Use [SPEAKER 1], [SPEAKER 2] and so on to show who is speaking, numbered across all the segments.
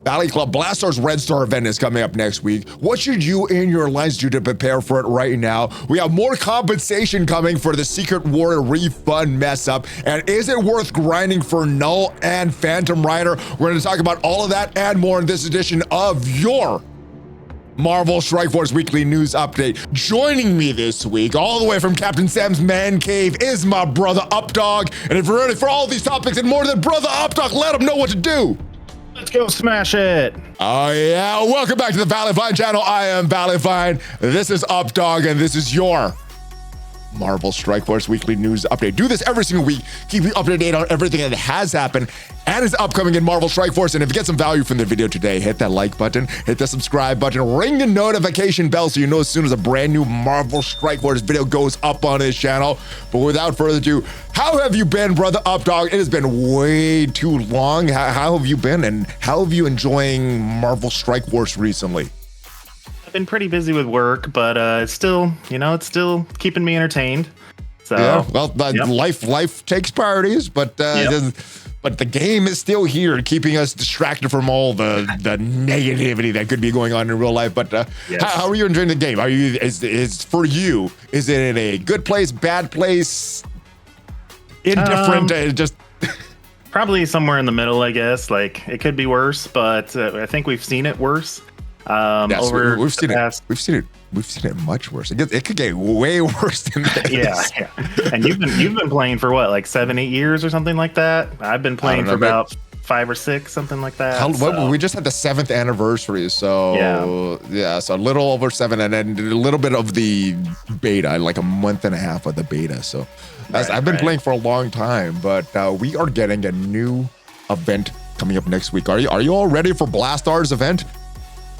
[SPEAKER 1] Valley Club Blastaar's Red Star event is coming up next week. What should you and your alliance do to prepare for it right now? We have more compensation coming for the Secret Warrior refund mess up. And is it worth grinding for Knull and Phantom Rider? We're going to talk about all of that and more in this edition of your Marvel Strike Force Weekly News Update. Joining me this week, all the way from Captain Sam's Man Cave, is my brother Updog. And if you're ready for all these topics and more than brother Updog, let him know what to do.
[SPEAKER 2] Let's go smash it.
[SPEAKER 1] Oh yeah, welcome back to the ValleyFlyin channel. I am ValleyFlyin. This is Updog, and this is your Marvel Strike Force Weekly News Update. Do this every single week. Keep you up to date on everything that has happened and is upcoming in Marvel Strike Force. And if you get some value from the video today, hit that like button, hit the subscribe button, ring the notification bell so you know as soon as a brand new Marvel Strike Force video goes up on this channel. But without further ado, how have you been, brother Updog? It has been way too long. How have you been, and how have you enjoying Marvel Strike Force recently?
[SPEAKER 2] I've been pretty busy with work, but it's still, it's still keeping me entertained. So
[SPEAKER 1] yeah, well, life takes priorities, but but the game is still here, keeping us distracted from all the negativity that could be going on in real life. But
[SPEAKER 2] yes.
[SPEAKER 1] how are you enjoying the game? Are you is for you? Is it in a good place, bad place, indifferent? Just
[SPEAKER 2] probably somewhere in the middle, I guess. Like it could be worse, but I think we've seen it worse.
[SPEAKER 1] Yes, we've seen it. We've seen it much worse. It could get way worse than this.
[SPEAKER 2] Yeah. And you've been playing for what, like 7-8 years or something like that? I've been playing for about 5 or 6, something like that.
[SPEAKER 1] We just had the 7th anniversary, so so a little over 7, and then a little bit of the beta, like a month and a half of the beta. So I've been playing for a long time, but we are getting a new event coming up next week. Are you all ready for Blastaar's event?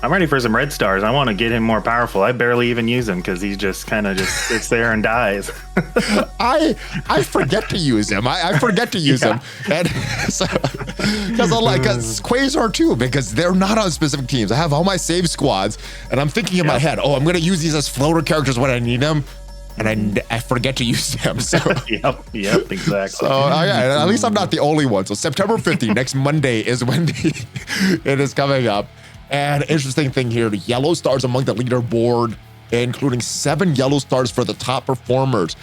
[SPEAKER 2] I'm ready for some red stars. I want to get him more powerful. I barely even use him because he just kind of just sits there and dies.
[SPEAKER 1] I forget to use him. I forget to use him, and so because I like Quasar too, because they're not on specific teams. I have all my save squads, and I'm thinking in my head, I'm going to use these as floater characters when I need them. And I forget to use them. So
[SPEAKER 2] yep, exactly.
[SPEAKER 1] So at least I'm not the only one. So September 15th, next Monday, is when it is coming up. And interesting thing here, the yellow stars among the leaderboard, including 7 yellow stars for the top performers.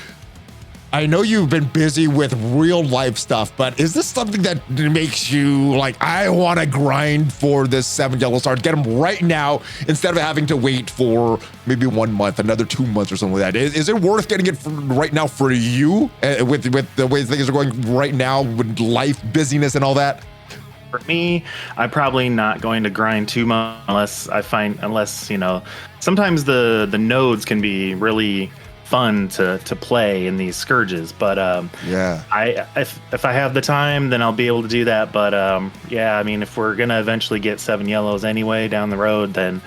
[SPEAKER 1] I know you've been busy with real life stuff, but is this something that makes you like, I want to grind for this 7 yellow stars, get them right now instead of having to wait for maybe 1 month, another 2 months or something like that? Is it worth getting it right now for you with the way things are going right now with life, busyness and all that?
[SPEAKER 2] For me, I'm probably not going to grind too much unless sometimes the nodes can be really fun to play in these Scourges, but if I have the time, then I'll be able to do that. But I mean, if we're gonna eventually get 7 yellows anyway down the road, then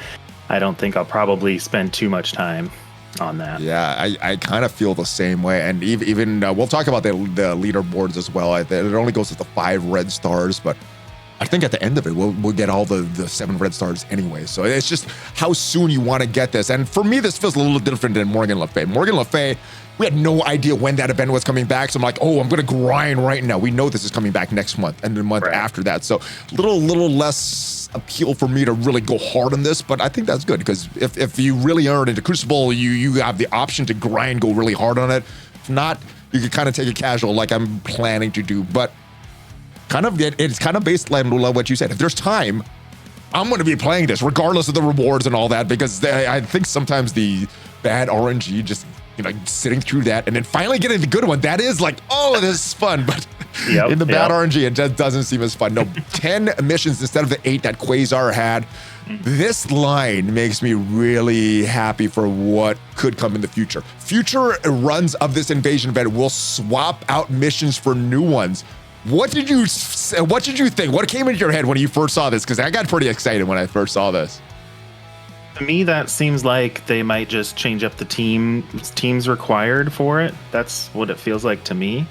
[SPEAKER 2] I don't think I'll probably spend too much time on that.
[SPEAKER 1] Yeah, I kind of feel the same way, and even we'll talk about the leaderboards as well. It only goes with the 5 red stars, but I think at the end of it, we'll get all the 7 red stars anyway. So it's just how soon you want to get this. And for me, this feels a little different than Morgan Le Fay. Morgan Le Fay, we had no idea when that event was coming back. So I'm like, I'm going to grind right now. We know this is coming back next month and the month after that. So little less appeal for me to really go hard on this. But I think that's good, because if you really are into Crucible, you have the option to grind, go really hard on it. If not, you can kind of take it casual like I'm planning to do. But it's kind of based on what you said. If there's time, I'm going to be playing this regardless of the rewards and all that, because I think sometimes the bad RNG, just sitting through that and then finally getting the good one, that is like, this is fun. But in the bad RNG, it just doesn't seem as fun. No, 10 missions instead of the 8 that Quasar had. This line makes me really happy for what could come in the future. Future runs of this invasion event will swap out missions for new ones. What did you think? What came into your head when you first saw this? Because I got pretty excited when I first saw this.
[SPEAKER 2] To me, that seems like they might just change up the teams required for it. That's what it feels like to me.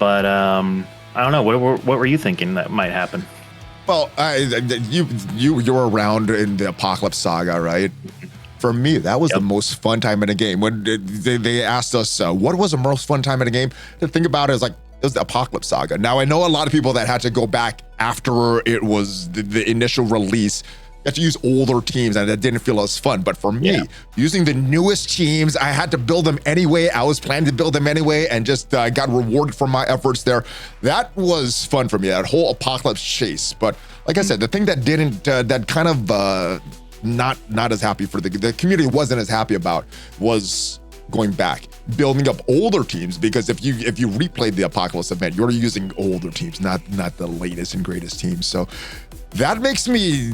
[SPEAKER 2] But I don't know. What were you thinking that might happen?
[SPEAKER 1] Well, you were around in the Apocalypse Saga, right? For me, that was the most fun time in a game. When they asked us what was the most fun time in a game, the thing about it is like, was the Apocalypse Saga. Now, I know a lot of people that had to go back after it was the initial release, had to use older teams, and that didn't feel as fun. But for me, using the newest teams, I had to build them anyway. I was planning to build them anyway, and just got rewarded for my efforts there. That was fun for me, that whole Apocalypse chase. But like I said, the thing that didn't, that kind of not as happy for the community wasn't as happy about was going back, building up older teams, because if you replayed the Apocalypse event, you're using older teams, not the latest and greatest teams. So that makes me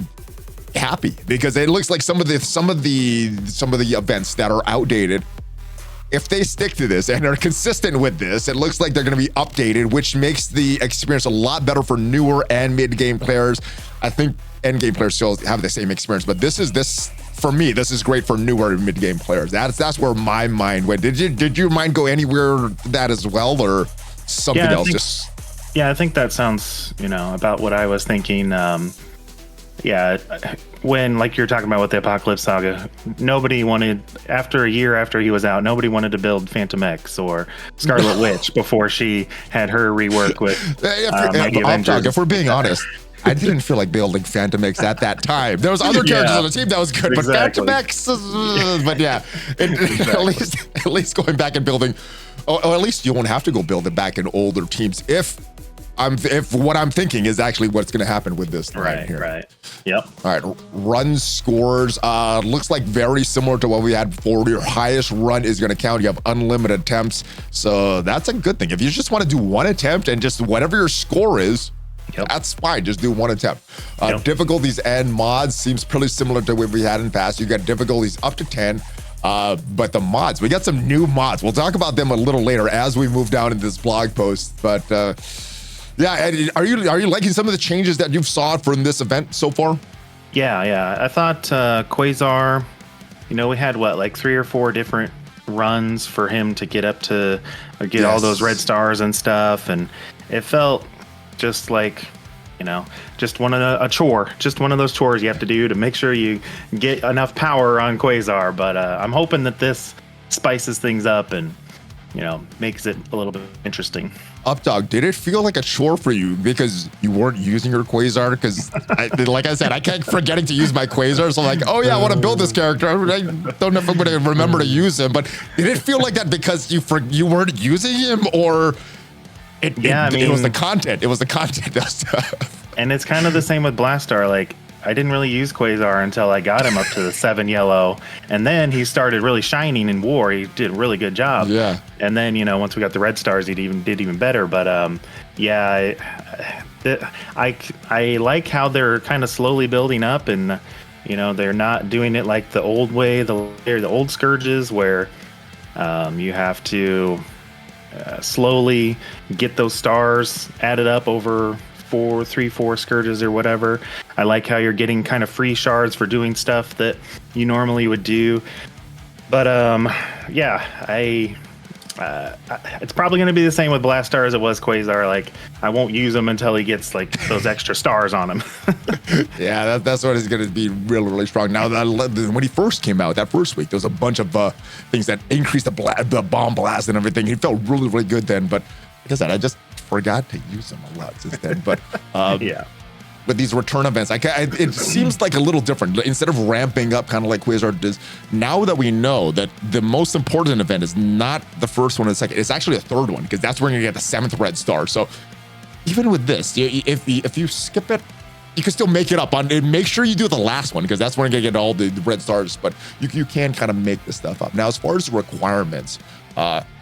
[SPEAKER 1] happy, because it looks like some of the events that are outdated, if they stick to this and are consistent with this, it looks like they're going to be updated, which makes the experience a lot better for newer and mid-game players. I think end-game players still have the same experience, but for me, this is great for newer and mid-game players. That's where my mind went. Did your mind go anywhere that as well, or something else?
[SPEAKER 2] I think that sounds, about what I was thinking. When, like you're talking about with the Apocalypse Saga, nobody wanted, after a year after he was out, nobody wanted to build Phantom X or Scarlet Witch before she had her rework with Mighty Avengers.
[SPEAKER 1] If we're being honest, I didn't feel like building Phantom X at that time. There was other characters on the team that was good, but Phantom X, at least going back and building, or at least you won't have to go build it back in older teams if what I'm thinking is actually what's going to happen with this right here.
[SPEAKER 2] Right. Yep.
[SPEAKER 1] All right. Run scores. Looks like very similar to what we had before. Your highest run is going to count. You have unlimited attempts. So that's a good thing. If you just want to do one attempt and just whatever your score is, that's fine. Just do one attempt. Difficulties and mods seems pretty similar to what we had in the past. You got difficulties up to 10. But the mods, we got some new mods. We'll talk about them a little later as we move down in this blog post. But are you liking some of the changes that you've saw from this event so far?
[SPEAKER 2] Yeah. I thought Quasar, we had like 3 or 4 different runs for him to get up to get all those red stars and stuff, and it felt just like just a chore, just one of those chores you have to do to make sure you get enough power on Quasar. But I'm hoping that this spices things up and makes it a little bit interesting.
[SPEAKER 1] Updog, did it feel like a chore for you because you weren't using your Quasar? Because, like I said, I kept forgetting to use my Quasar. So I'm like, I want to build this character. I don't know if I'm going to remember to use him. But did it feel like that because you weren't using him, or it was the content? It was the content stuff. And
[SPEAKER 2] it's kind of the same with Blastaar. Like, I didn't really use Quasar until I got him up to the 7 yellow, and then he started really shining in war. He did a really good job.
[SPEAKER 1] Yeah.
[SPEAKER 2] And then once we got the red stars, he did even better. But I like how they're kind of slowly building up, and they're not doing it like the old way, the old Scourges, where you have to slowly get those stars added up over 4 Scourges or whatever. I like how you're getting kind of free shards for doing stuff that you normally would do. But it's probably going to be the same with Blastaar as it was Quasar. Like, I won't use him until he gets like those extra stars on him.
[SPEAKER 1] Yeah, that's what is going to be really, really strong. Now, when he first came out that first week, there was a bunch of things that increased the bomb blast and everything. He felt really, really good then. But like I said, I just forgot to use them a lot since then. But with these return events, it seems like a little different. Instead of ramping up kind of like Quasar does, now that we know that the most important event is not the first one and the second, it's actually a third one, because that's where you're going to get the 7th red star. So even with this, if you skip it, you can still make it up. Make sure you do the last one, because that's when you're going to get all the red stars, but you can kind of make this stuff up. Now, as far as requirements,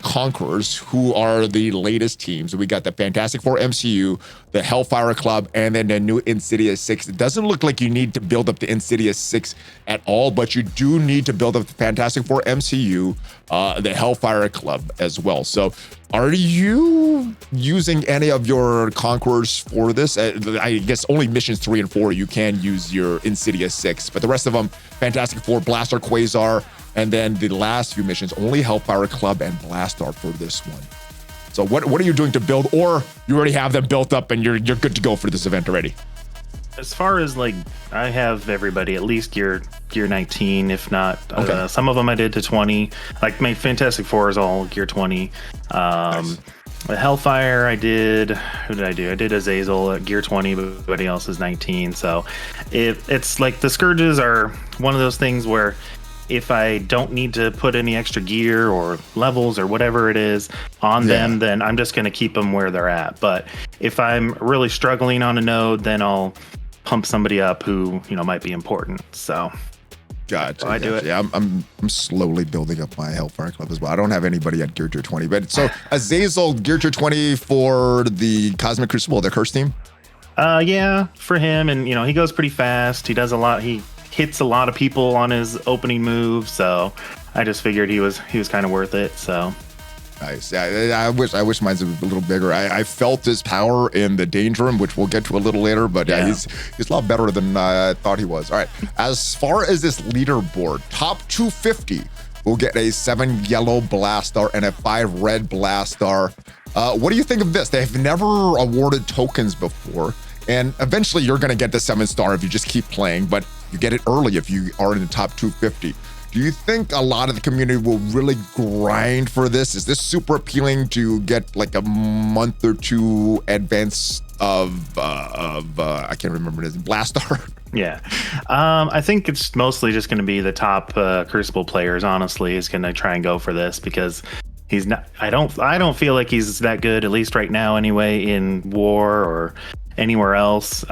[SPEAKER 1] Conquerors, who are the latest teams. We got the Fantastic Four MCU, the Hellfire Club, and then the new Insidious 6. It doesn't look like you need to build up the Insidious 6 at all, but you do need to build up the Fantastic Four MCU, the Hellfire Club as well. So are you using any of your Conquerors for this? I guess only missions 3 and 4 you can use your Insidious 6, but the rest of them, Fantastic Four, Blastaar, Quasar, and then the last few missions, only Hellfire Club and Blastaar for this one. So what are you doing to build, or you already have them built up and you're good to go for this event already?
[SPEAKER 2] As far as like, I have everybody at least gear 19, if not some of them I did to 20. Like my Fantastic Four is all gear 20.
[SPEAKER 1] Nice.
[SPEAKER 2] Hellfire, I did. Who did I do? I did Azazel at gear 20, but everybody else is 19. So it's like the Scourges are one of those things where if I don't need to put any extra gear or levels or whatever it is on them, then I'm just going to keep them where they're at. But if I'm really struggling on a node, then I'll pump somebody up who, might be important. So
[SPEAKER 1] gotcha.
[SPEAKER 2] I do it.
[SPEAKER 1] Yeah, I'm slowly building up my Hellfire Club as well. I don't have anybody at Gear Tier 20, but so Azazel Gear Tier 20 for the Cosmic Crucible, the Curse team.
[SPEAKER 2] Yeah, for him, and he goes pretty fast. He does a lot. He hits a lot of people on his opening move, so I just figured he was kind of worth it. So
[SPEAKER 1] nice. Yeah, I wish mine's a little bigger. I felt his power in the Danger Room, which we'll get to a little later, but he's a lot better than I thought he was. All right, as far as this leaderboard, top 250 will get a 7 yellow Blastaar and a 5 red Blastaar. What do you think of this? They've never awarded tokens before, and eventually you're going to get the 7-star if you just keep playing, but you get it early if you are in the top 250. Do you think a lot of the community will really grind for this? Is this super appealing to get like a month or two advance of I can't remember his Blastaar?
[SPEAKER 2] Yeah, I think it's mostly just going to be the top Crucible players. Honestly, is going to try and go for this because he's not. I don't feel like he's that good, at least right now, anyway, in War or anywhere else.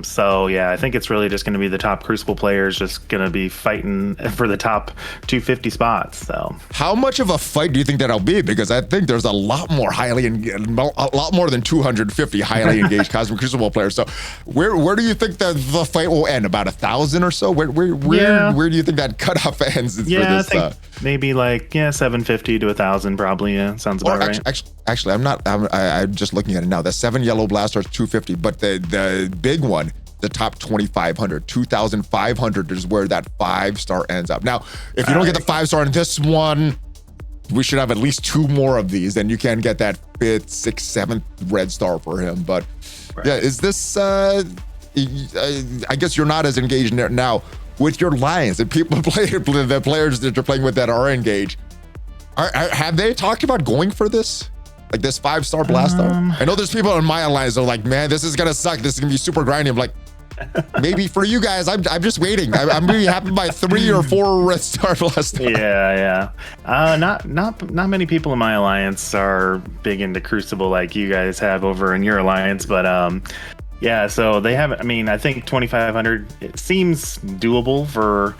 [SPEAKER 2] So yeah, I think it's really just going to be the top Crucible players just going to be fighting for the top 250 spots. So
[SPEAKER 1] how much of a fight do you think that'll be? Because I think there's a lot more a lot more than 250 highly engaged Cosmic Crucible players. So where do you think that the fight will end? About 1,000 or so? Where do you think that cutoff ends?
[SPEAKER 2] Yeah, for this, I think maybe like 750 to 1,000 probably. Yeah, sounds about right.
[SPEAKER 1] Actually, I'm just looking at it now. The 7 yellow Blastaar is 250, but the big one, the top 2,500, 2,500 is where that 5-star ends up. Now, if you don't get the 5-star in this one, we should have at least 2 more of these, then you can get that 5th, 6th, 7th red star for him. But yeah, is this, I guess you're not as engaged now with your Lions and people the players that you're playing with that are engaged. Have they talked about going for this? Like this 5-star Blastaar? I know there's people in my alliance that are like, man, this is gonna suck. This is gonna be super grindy. I'm like, maybe for you guys, I'm just waiting. I'm really happy by 3 or 4 red star Blastaar.
[SPEAKER 2] Yeah. Not many people in my alliance are big into Crucible like you guys have over in your alliance, but yeah. So they haven't. I mean, I think 2,500. It seems doable for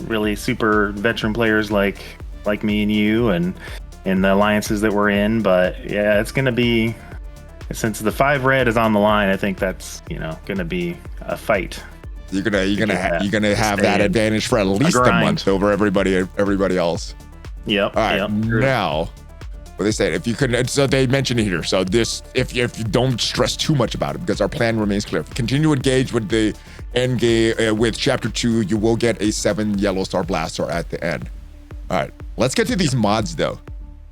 [SPEAKER 2] really super veteran players like me and you and in the alliances that we're in, but yeah, it's going to be, since the 5 red is on the line, I think that's going to be a fight.
[SPEAKER 1] You're gonna have that advantage for at least a month over everybody else.
[SPEAKER 2] Yep.
[SPEAKER 1] All right.
[SPEAKER 2] Yep.
[SPEAKER 1] Now, what they said, if you couldn't, so they mentioned it here. So this, if you don't stress too much about it, because our plan remains clear. If you continue to engage with the end game with Chapter 2, you will get a 7 yellow star Blastaar at the end. All right. Let's get to these mods though.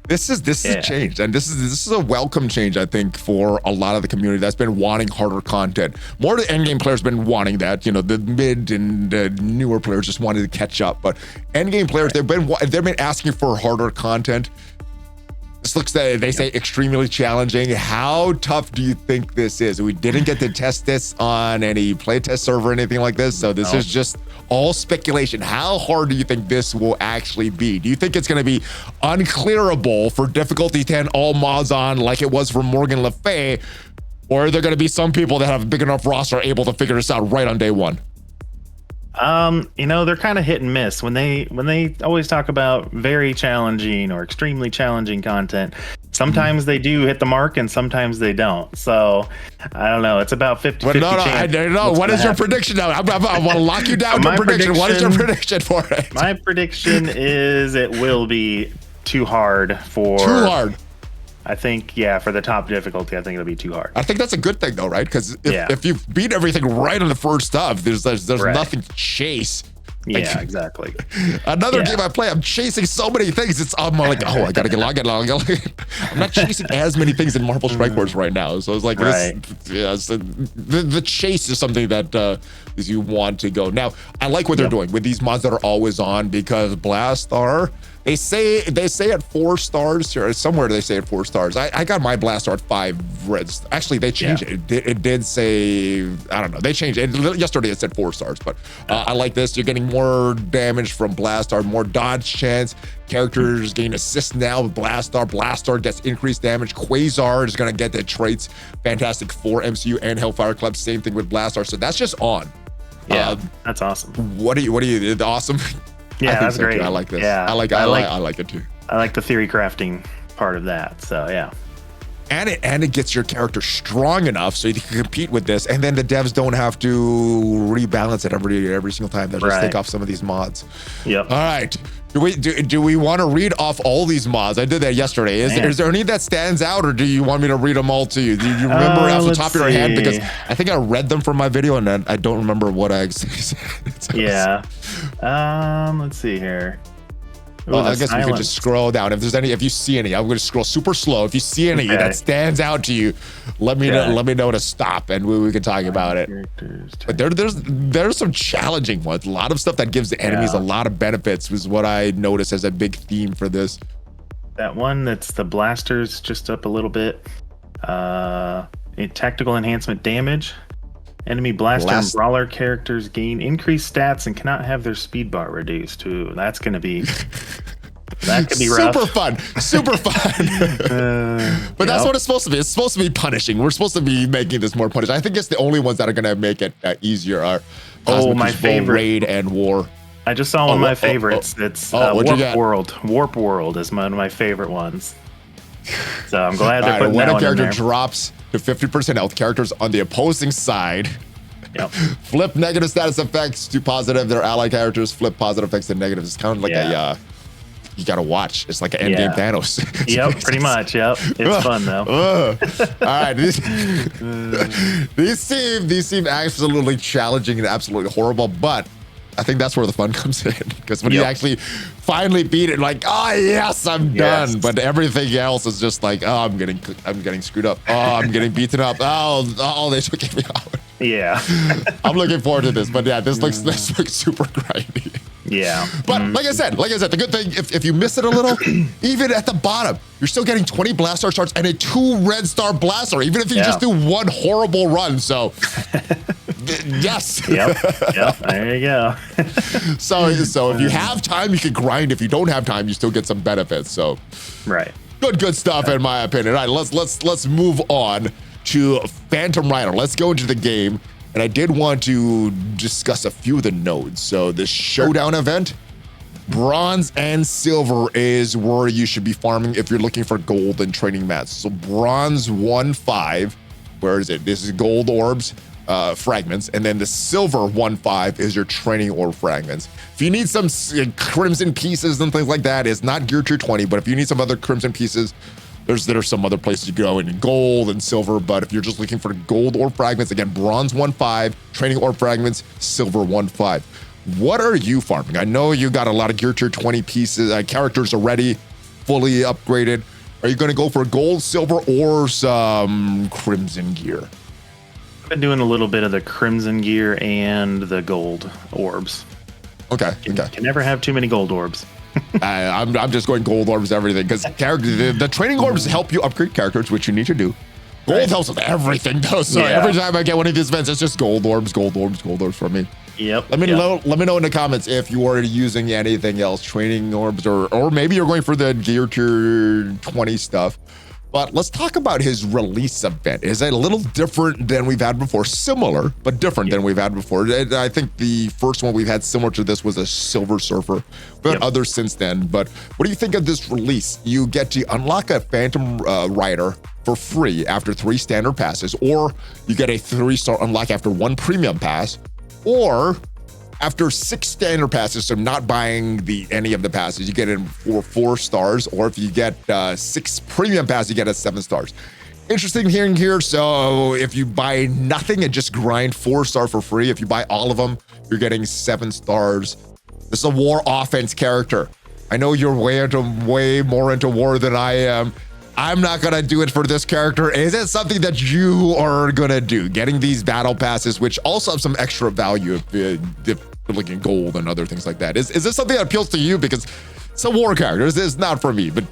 [SPEAKER 1] This is a change, and this is a welcome change, I think, for a lot of the community that's been wanting harder content. More of the endgame players been wanting that. The mid and the newer players just wanted to catch up, but endgame players they've been asking for harder content. This looks, they say, extremely challenging. How tough do you think this is? We didn't get to test this on any playtest server or anything like this, so this is just all speculation. How hard do you think this will actually be? Do you think it's going to be unclearable for difficulty 10 all mods on like it was for Morgan Le Fay, or are there going to be some people that have a big enough roster able to figure this out right on day one?
[SPEAKER 2] They're kind of hit and miss when they always talk about very challenging or extremely challenging content. Sometimes they do hit the mark and sometimes they don't. So I don't know. It's about 50-50
[SPEAKER 1] No. What is your prediction now? I want to lock you down to prediction. What is your prediction for it?
[SPEAKER 2] My prediction is it will be too hard.
[SPEAKER 1] Too hard.
[SPEAKER 2] I think, for the top difficulty, I think it'll be too hard.
[SPEAKER 1] I think that's a good thing, though, right? Because if you beat everything right on the first stuff, there's nothing to chase.
[SPEAKER 2] Yeah, exactly.
[SPEAKER 1] Another game I play, I'm chasing so many things. I'm like, I gotta get logged in. I'm not chasing as many things in Marble Strike Force right now. So it's like, the chase is something that you want to go. Now, I like what they're doing with these mods that are always on, because Blastaar, They say at 4 stars or somewhere they say at 4 stars. I got my Blastaar at 5 reds. Actually, they changed it. It did say, I don't know. They changed it. Yesterday it said 4 stars, but I like this. You're getting more damage from Blastaar, more dodge chance. Characters gain assist now with Blastaar. Blastaar gets increased damage. Quasar is gonna get the traits Fantastic Four, MCU, and Hellfire Club. Same thing with Blastaar. So that's just on.
[SPEAKER 2] Yeah, that's awesome.
[SPEAKER 1] What do you awesome?
[SPEAKER 2] Yeah, that's great.
[SPEAKER 1] Too. I like this.
[SPEAKER 2] Yeah,
[SPEAKER 1] I like it too.
[SPEAKER 2] I like the theory crafting part of that. So yeah.
[SPEAKER 1] And it gets your character strong enough so you can compete with this, and then the devs don't have to rebalance it every single time. They'll just take off some of these mods.
[SPEAKER 2] Yep.
[SPEAKER 1] All right. Do we want to read off all these mods? I did that yesterday. Is there any that stands out, or do you want me to read them all to you? Do you remember off the top of your head? Because I think I read them from my video, and then I don't remember what I said.
[SPEAKER 2] Yeah. Let's see here. Ooh,
[SPEAKER 1] well, I guess we could just scroll down. If you see any, I'm going to scroll super slow. If you see any that stands out to you, let me know to stop, and we can talk about it. But there's some challenging ones. A lot of stuff that gives the enemies a lot of benefits was what I noticed as a big theme for this.
[SPEAKER 2] That one that's the blasters just up a little bit. Tactical enhancement damage. Enemy blaster and brawler characters gain increased stats and cannot have their speed bar reduced. Ooh, that's going to be rough.
[SPEAKER 1] Super fun. But that's what it's supposed to be. It's supposed to be punishing. We're supposed to be making this more punishing. I think it's the only ones that are going to make it easier are
[SPEAKER 2] my favorite
[SPEAKER 1] Raid and War.
[SPEAKER 2] I just saw one of my favorites. It's Warp World. Warp World is one of my favorite ones. So I'm glad they're putting that one in there.
[SPEAKER 1] When a character drops to 50% health, characters on the opposing side flip negative status effects to positive. Their ally characters flip positive effects to negative. It's kind of like you gotta watch. It's like an endgame Thanos.
[SPEAKER 2] Yep, pretty much. Yep, it's fun though.
[SPEAKER 1] All right, these seem absolutely challenging and absolutely horrible, but I think that's where the fun comes in, because when you actually finally beat it, like, oh yes, I'm done. But everything else is just like, oh, I'm getting screwed up. Oh, I'm getting beaten up. Oh, they took me out.
[SPEAKER 2] Yeah.
[SPEAKER 1] I'm looking forward to this, but yeah, this looks super grindy.
[SPEAKER 2] Yeah.
[SPEAKER 1] But like I said, the good thing, if you miss it a little, even at the bottom, you're still getting 20 Blastaar shards and a 2 red star Blastaar, even if you just do one horrible run. So yes.
[SPEAKER 2] Yep. There you go.
[SPEAKER 1] So if you have time, you can grind. If you don't have time, you still get some benefits. So good stuff in my opinion. All right, let's move on to Phantom Rider. Let's go into the game. And I did want to discuss a few of the nodes. So the Showdown event, bronze and silver is where you should be farming if you're looking for gold and training mats. So bronze 1-5, where is it? This is gold orbs, fragments, and then the silver 1-5 is your training orb fragments. If you need some crimson pieces and things like that, it's not geared to 20, but if you need some other crimson pieces, there's some other places to go in gold and silver. But if you're just looking for gold orb fragments, again, bronze 1-5, training orb fragments, silver 1-5. What are you farming? I know you got a lot of gear tier 20 pieces, characters already fully upgraded. Are you going to go for gold, silver, or some crimson gear?
[SPEAKER 2] I've been doing a little bit of the crimson gear and the gold orbs.
[SPEAKER 1] Okay.
[SPEAKER 2] Can never have too many gold orbs.
[SPEAKER 1] I'm just going gold orbs, everything, because the training orbs help you upgrade characters, which you need to do. Gold helps with everything, though. So every time I get one of these events, it's just gold orbs for me.
[SPEAKER 2] Yep.
[SPEAKER 1] Let me know in the comments if you are using anything else, training orbs, or maybe you're going for the gear tier 20 stuff. But let's talk about his release event. Is it a little different than we've had before? Similar, but different than we've had before. I think the first one we've had similar to this was a Silver Surfer. We've had others since then. But what do you think of this release? You get to unlock a Phantom Rider for free after 3 standard passes, or you get a 3-star unlock after 1 premium pass, or after 6 standard passes, so not buying any of the passes, you get it for 4 stars, or if you get 6 premium passes, you get it 7 stars. Interesting hearing here. So if you buy nothing and just grind 4-star for free, if you buy all of them, you're getting 7 stars. This is a war offense character. I know you're way more into war than I am. I'm not gonna do it for this character. Is it something that you are gonna do? Getting these battle passes, which also have some extra value if you're looking gold and other things like that. Is this something that appeals to you? Because some war characters is not for me, but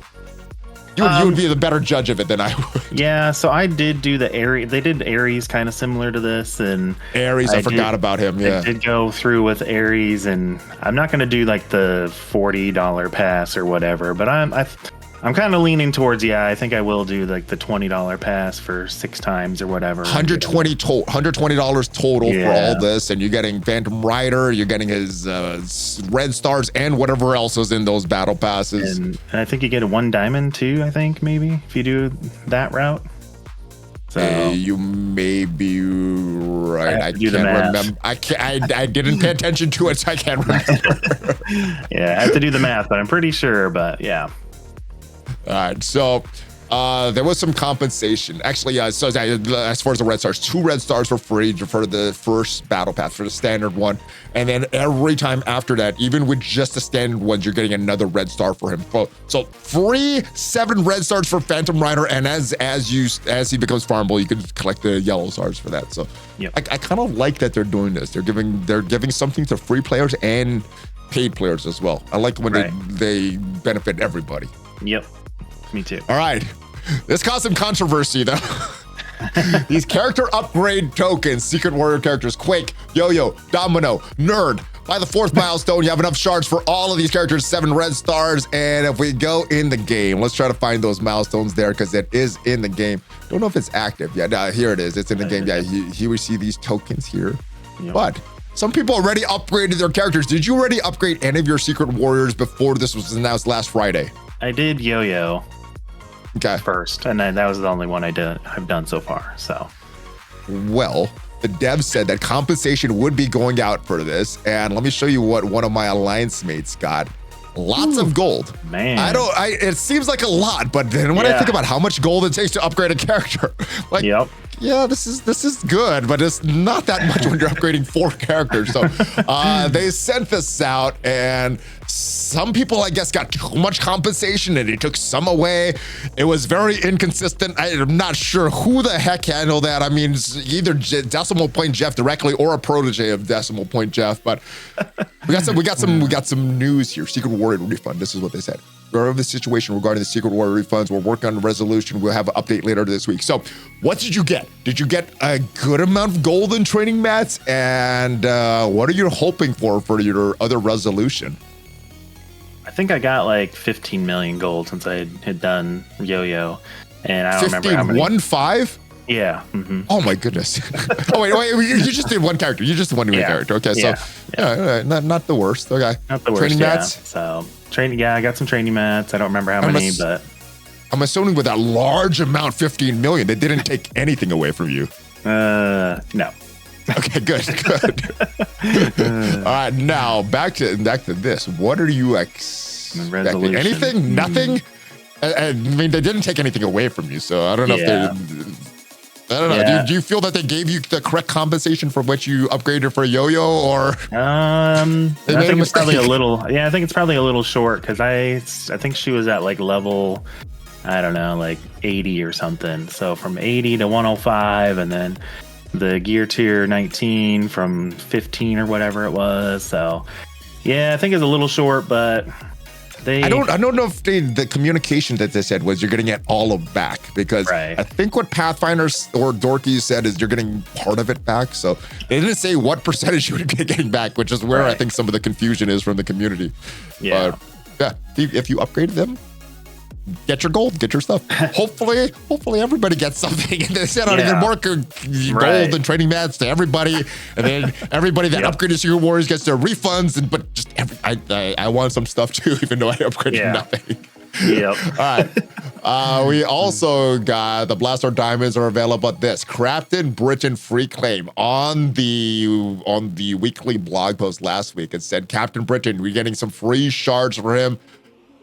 [SPEAKER 1] you would be the better judge of it than I would.
[SPEAKER 2] Yeah, so I did do the Ares. They did Ares kind of similar to this, and
[SPEAKER 1] Ares, I forgot about him. Yeah,
[SPEAKER 2] I did go through with Ares, and I'm not going to do like the $40 pass or whatever, but I'm kind of leaning towards, I think I will do like the $20 pass for 6 times or whatever.
[SPEAKER 1] $120 total for all this, and you're getting Phantom Rider, you're getting his red stars and whatever else is in those battle passes.
[SPEAKER 2] And I think you get a 1 diamond too, I think, maybe, if you do that route. So
[SPEAKER 1] you may be right. I can't remember. I didn't pay attention to it, so I can't remember.
[SPEAKER 2] Yeah, I have to do the math, but I'm pretty sure, but yeah.
[SPEAKER 1] All right, so there was some compensation. Actually, so as far as the red stars, 2 red stars for free for the first battle pass, for the standard one. And then every time after that, even with just the standard ones, you're getting another red star for him. So free 7 red stars for Phantom Rider, and as he becomes farmable, you can collect the yellow stars for that. So I kind of like that they're doing this. They're giving something to free players and paid players as well. I like when they benefit everybody.
[SPEAKER 2] Yep. Me too.
[SPEAKER 1] All right. This caused some controversy, though. These character upgrade tokens, Secret Warrior characters, Quake, Yo-Yo, Domino, Nerd. By the 4th milestone, you have enough shards for all of these characters, 7 red stars. And if we go in the game, let's try to find those milestones there, because it is in the game. Don't know if it's active. Yeah, no, here it is. It's in the game. Yeah, here we see these tokens here. Yep. But some people already upgraded their characters. Did you already upgrade any of your Secret Warriors before this was announced last Friday?
[SPEAKER 2] I did Yo-Yo. First, and then that was the only one I've done so far. So,
[SPEAKER 1] well, the devs said that compensation would be going out for this, and let me show you what one of my alliance mates got. Lots of gold.
[SPEAKER 2] Man,
[SPEAKER 1] it seems like a lot, but then when I think about how much gold it takes to upgrade a character, like, yeah, this is good, but it's not that much when you're upgrading 4 characters. So they sent this out, and some people, I guess, got too much compensation, and it took some away. It was very inconsistent. I'm not sure who the heck handled that. I mean, it's either Decimal Point Jeff directly or a protege of Decimal Point Jeff. But we got some news here. Secret Warrior refund. This is what they said. We're over the situation regarding the Secret Warrior refunds. We're working on the resolution. We'll have an update later this week. So what did you get? Did you get a good amount of gold in training mats? And what are you hoping for your other resolution?
[SPEAKER 2] I think I got like 15 million gold since I had done Yo-Yo. And I don't remember how many.
[SPEAKER 1] 15?
[SPEAKER 2] Yeah. Mm-hmm.
[SPEAKER 1] Oh my goodness. Oh wait, you just did one character. You just did one new character. Okay, so not the worst. Okay.
[SPEAKER 2] Not the worst. Training mats. So I got some training mats. I don't remember how many, but
[SPEAKER 1] I'm assuming with that large amount, 15 million, they didn't take anything away from you.
[SPEAKER 2] No.
[SPEAKER 1] Okay, good. All right, now back to this. What are you expecting? Anything? Nothing? I mean, they didn't take anything away from you, so I don't know if they. I don't know. Yeah. Do you feel that they gave you the correct compensation for what you upgraded for Yo-Yo, or?
[SPEAKER 2] I think it's probably a little. Yeah, I think it's probably a little short, because I think she was at like level, I don't know, like 80 or something. So from 80 to 105, and then the gear tier 19 from 15 or whatever it was. So yeah, I think it's a little short, but I don't know if the communication that they said was you're getting it all of back, because I think what Pathfinders or Dorky said is you're getting part of it back. So they didn't say what percentage you would be getting back, which is where I think some of the confusion is from the community. Yeah.
[SPEAKER 1] If you upgraded them, get your gold, get your stuff. Hopefully everybody gets something. And they said even more gold and training mats to everybody, and then everybody that upgraded Secret Warriors gets their refunds. But just I want some stuff too, even though I upgraded nothing.
[SPEAKER 2] Yep.
[SPEAKER 1] All right. We also got the Blastaar diamonds are available at this Crafton Britain free claim on the weekly blog post last week. It said Captain Britain, we're getting some free shards for him.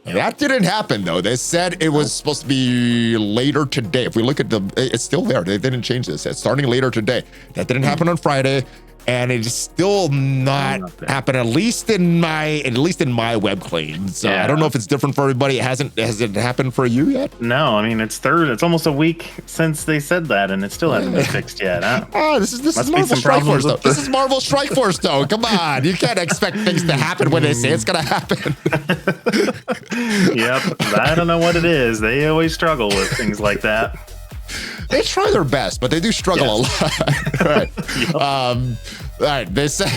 [SPEAKER 1] That didn't happen, though. They said it was supposed to be later today. If we look at it's still there. They didn't change this. It's starting later today. That didn't happen on Friday. and it's still not happened. At least in my web cleans. So I don't know if it's different for everybody. Has it happened for you yet?
[SPEAKER 2] No, I mean it's almost a week since they said that, and it still hasn't been fixed yet. Huh?
[SPEAKER 1] This is Marvel Strike Force though. This is Marvel Strike Force though. Come on, you can't expect things to happen when they say it's gonna happen.
[SPEAKER 2] Yep, I don't know what it is. They always struggle with things like that.
[SPEAKER 1] They try their best, but they do struggle a lot. Right. Yep. All right. They said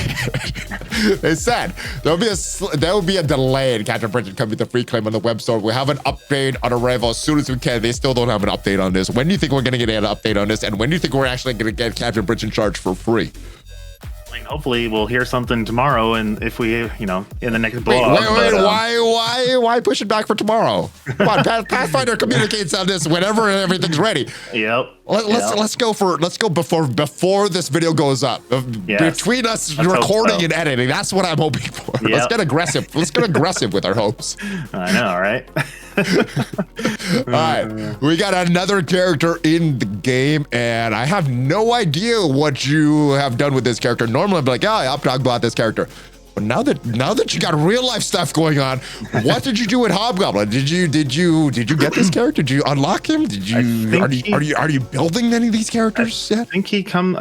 [SPEAKER 1] there will be a delay in Captain Britain coming to free claim on the web store. We have an update on arrival as soon as we can. They still don't have an update on this. When do you think we're going to get an update on this? And when do you think we're actually going to get Captain Britain charged for free?
[SPEAKER 2] I mean, hopefully we'll hear something tomorrow, and if we, in the next blog.
[SPEAKER 1] Why push it back for tomorrow? Come on, Pathfinder communicates on this whenever everything's ready.
[SPEAKER 2] Yep.
[SPEAKER 1] Let's go before this video goes up. Yes. Between us recording and editing, that's what I'm hoping for. Yep. Let's get aggressive. Let's get aggressive with our hopes.
[SPEAKER 2] I know, right?
[SPEAKER 1] All right, we got another character in the game, and I have no idea what you have done with this character. Normally, I'd be like, Updog bought this character. But now that you got real life stuff going on, what did you do with Hobgoblin? Did you get this character? Did you unlock him? Are you building any of these characters yet?
[SPEAKER 2] I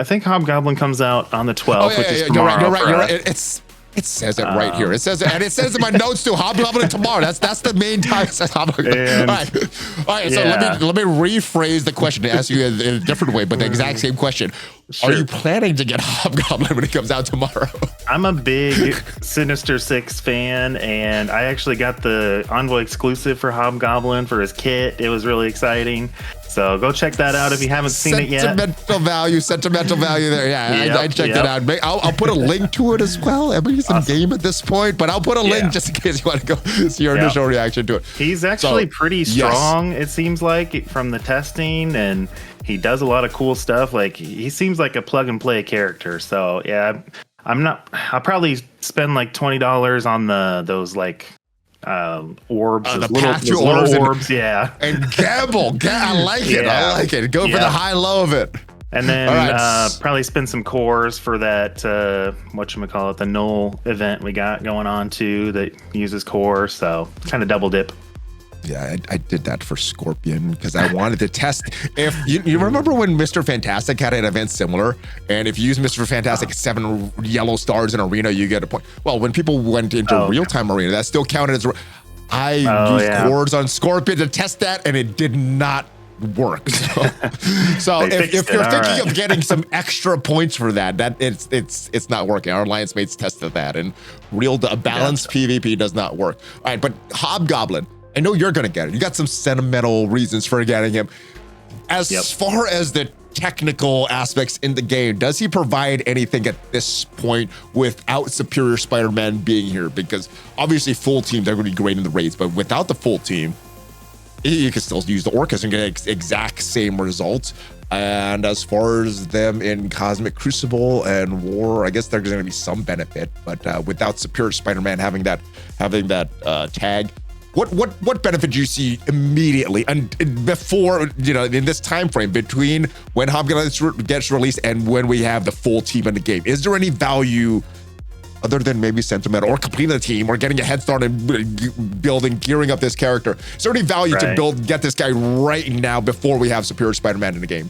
[SPEAKER 2] think Hobgoblin comes out on the 12th, which is tomorrow.
[SPEAKER 1] You're right. It says it right here. It says in my notes too. Hobgoblin Tomorrow. That's the main time. It says Hobgoblin. All right. So let me rephrase the question to ask you in a different way, but the exact same question. Sure. Are you planning to get Hobgoblin when it comes out tomorrow?
[SPEAKER 2] I'm a big Sinister Six fan, and I actually got the Envoy exclusive for Hobgoblin for his kit. It was really exciting. So go check that out if you haven't seen it yet.
[SPEAKER 1] Sentimental value there. Yeah, I checked it out. I'll put a link to it as well. Everybody's in game at this point, but I'll put a link just in case you want to go see your initial reaction to it.
[SPEAKER 2] He's actually pretty strong, it seems like, from the testing, and he does a lot of cool stuff. Like, he seems like a plug and play character. So yeah, I'll probably spend like $20 on those orbs,
[SPEAKER 1] the little orbs, and gamble. I like it. Go for the high low of it.
[SPEAKER 2] And then probably spend some cores for that the Knull event we got going on too that uses core. So kind of double dip.
[SPEAKER 1] Yeah, I did that for Scorpion because I wanted to test. If you remember when Mr. Fantastic had an event similar, and if you use Mr. Fantastic 7 yellow stars in arena, you get a point. Well, when people went into real-time arena, that still counted as. I used cores on Scorpion to test that, and it did not work. So if you're thinking of getting some extra points for that it's not working. Our alliance mates tested that, and balanced PvP does not work. All right, but Hobgoblin, I know you're gonna get it. You got some sentimental reasons for getting him. As far as the technical aspects in the game, does he provide anything at this point without Superior Spider-Man being here? Because obviously full team, they're gonna be great in the raids, but without the full team, you can still use the Orcas and get exact same results. And as far as them in Cosmic Crucible and War, I guess there's going to be some benefit, but without Superior Spider-Man having that tag, what benefit do you see immediately and before, in this time frame between when Hobgoblin gets released and when we have the full team in the game? Is there any value other than maybe sentiment or completing the team or getting a head start and gearing up this character? Is there any value to get this guy right now before we have Superior Spider-Man in the game?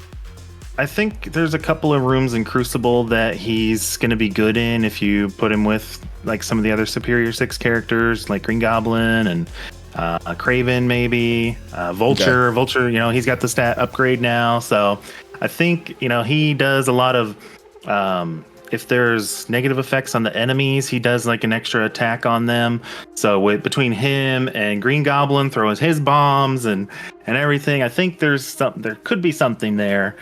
[SPEAKER 2] I think there's a couple of rooms in Crucible that he's going to be good in if you put him with like some of the other Superior 6 characters like Green Goblin and Kraven maybe, Vulture. Okay. Vulture, he's got the stat upgrade now. So I think, he does a lot of... if there's negative effects on the enemies, he does like an extra attack on them. So between him and Green Goblin throwing his bombs and everything, I think there could be something there.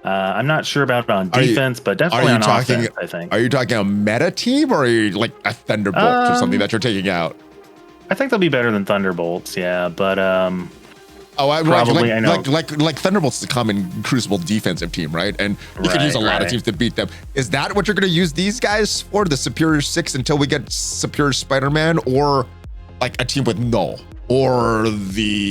[SPEAKER 2] I'm not sure about on defense, but definitely on offense, I think. Are
[SPEAKER 1] you talking a meta team, or are you like a Thunderbolt or something that you're taking out?
[SPEAKER 2] I think they'll be better than Thunderbolts, yeah, but
[SPEAKER 1] probably, I know. Like Thunderbolts is a common Crucible defensive team, right? And you can use a lot of teams to beat them. Is that what you're going to use these guys for, the Superior 6, until we get Superior Spider-Man, or like a team with Knull? or the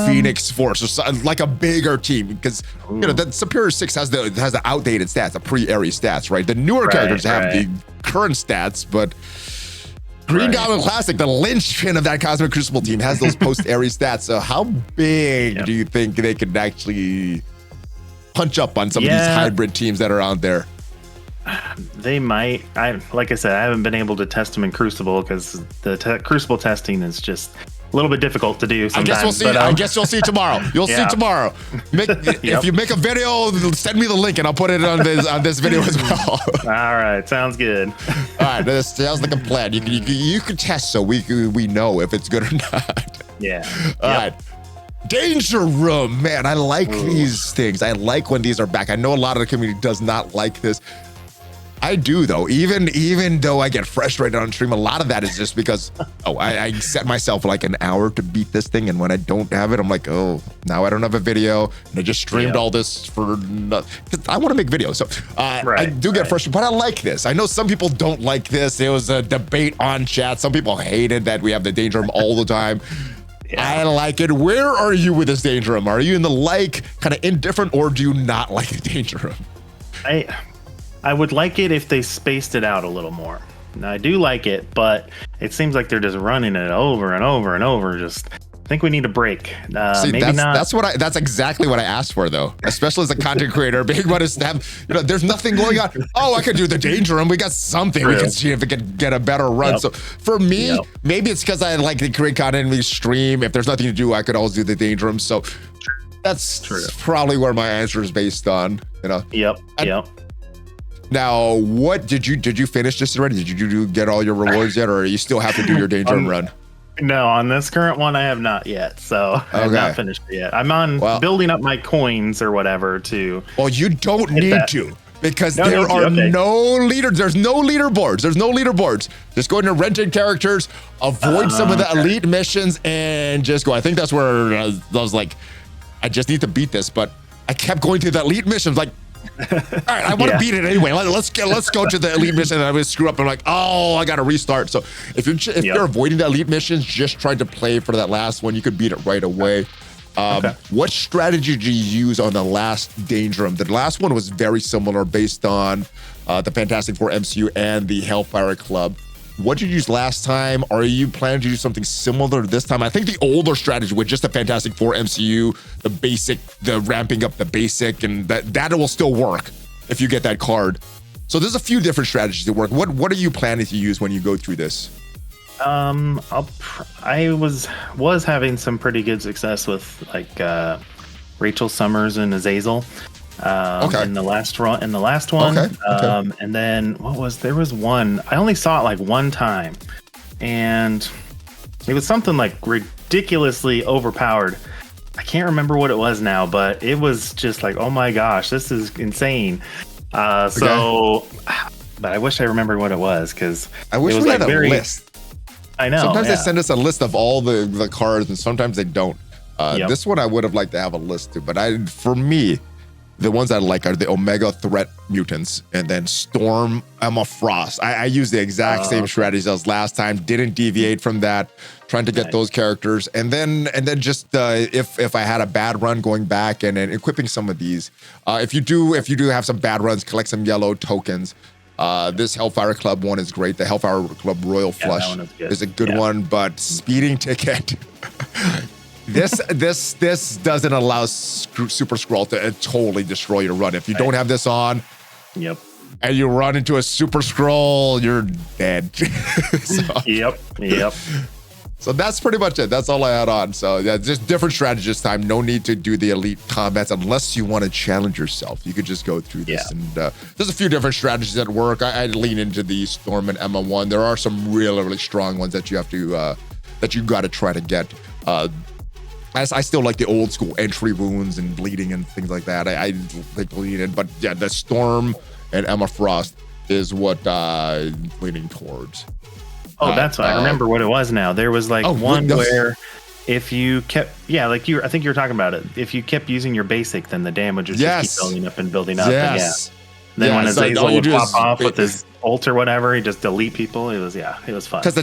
[SPEAKER 1] Phoenix Force, or something, like a bigger team, because you know that Superior 6 has the outdated stats, the pre-Ares stats, right? The newer characters have the current stats, but Green Goblin Classic, the linchpin of that Cosmic Crucible team, has those post-Ares stats. So how big do you think they could actually punch up on some of these hybrid teams that are out there?
[SPEAKER 2] They might. Like I said, I haven't been able to test them in Crucible because the Crucible testing is just a little bit difficult to do sometimes.
[SPEAKER 1] I guess we'll see. I guess you'll see tomorrow. You'll see tomorrow. If you make a video, send me the link and I'll put it on this video as well.
[SPEAKER 2] All right, sounds good.
[SPEAKER 1] All right, this sounds like a plan. You can test so we know if it's good or not.
[SPEAKER 2] Yeah.
[SPEAKER 1] All right. Danger Room, man. I like these things. I like when these are back. I know a lot of the community does not like this. I do, though. Even though I get frustrated on stream, a lot of that is just because I set myself like an hour to beat this thing, and when I don't have it, I'm like, oh, now I don't have a video, and I just streamed all this for because I want to make videos. So I do get frustrated, but I like this. I know some people don't like this. There was a debate on chat. Some people hated that we have the Danger Room all the time. I like it. Where are you with this Danger Room? Are you in the kind of indifferent, or do you not like the Danger Room?
[SPEAKER 2] I would like it if they spaced it out a little more. Now, I do like it, but it seems like they're just running it over and over and over. Just I think we need a break.
[SPEAKER 1] See,
[SPEAKER 2] maybe not.
[SPEAKER 1] That's exactly what I asked for, though. Especially as a content creator, big one is to have, there's nothing going on. Oh, I could do the Danger Room. We got something. We can see if it can get a better run. So for me, maybe it's because I like to create content and we stream. If there's nothing to do, I could always do the Danger Room. So that's probably where my answer is based on.
[SPEAKER 2] Yep.
[SPEAKER 1] Now, what did you finish this already? Did you get all your rewards yet, or you still have to do your Danger Room run?
[SPEAKER 2] No, on this current one, I have not yet. So I have not finished it yet. I'm on building up my coins or whatever to.
[SPEAKER 1] Well, you don't need to, because there are no leaders. There's no leaderboards. Just go into rented characters, avoid some of the elite missions, and just go. I think that's where I was like, I just need to beat this, but I kept going to the elite missions like. All right, I want to beat it anyway. Let's go to the elite mission, and I'm gonna screw up. I'm like, oh, I gotta restart. So if you're avoiding the elite missions, just try to play for that last one. You could beat it right away. What strategy did you use on the last Danger Room? The last one was very similar, based on the Fantastic Four MCU and the Hellfire Club. What did you use last time? Are you planning to do something similar this time? I think the older strategy with just the Fantastic Four MCU, the ramping up the basic, and that will still work if you get that card. So there's a few different strategies that work. What are you planning to use when you go through this?
[SPEAKER 2] I was having some pretty good success with like Rachel Summers and Azazel. In the last one. And then there was one, I only saw it like one time, and it was something like ridiculously overpowered. I can't remember what it was now, but it was just like, oh my gosh, this is insane. But I wish I remembered what it was, because
[SPEAKER 1] I wish we had a list.
[SPEAKER 2] I know.
[SPEAKER 1] Sometimes they send us a list of all the cards, and sometimes they don't. This one I would have liked to have a list too, but for me, the ones I like are the Omega Threat Mutants, and then Storm, Emma Frost. I use the exact same strategies as last time. Didn't deviate from that. Trying to get those characters, and then just if I had a bad run, going back and equipping some of these. If you do have some bad runs, collect some yellow tokens. This Hellfire Club one is great. The Hellfire Club Royal Flush is a good one, but Speeding Ticket. This doesn't allow Super Scroll to totally destroy your run. If you don't have this on, and you run into a Super Scroll, you're dead. So that's pretty much it. That's all I had on. So yeah, just different strategies this time. No need to do the elite combats unless you want to challenge yourself. You could just go through this. And there's a few different strategies that work. I lean into the Storm and Emma one. There are some really strong ones that you have to that you got to try to get. I still like the old school entry wounds and bleeding and things like that. I like bleeding, but yeah, the Storm and Emma Frost is what I'm leaning towards.
[SPEAKER 2] Oh, that's what I remember what it was now. There was like one where if you kept, I think you were talking about it. If you kept using your basic, then the damage would just keep building up and building up.
[SPEAKER 1] Yes.
[SPEAKER 2] And then when Azazel would pop off with his ult or whatever, he just delete people. It was fun.
[SPEAKER 1] Because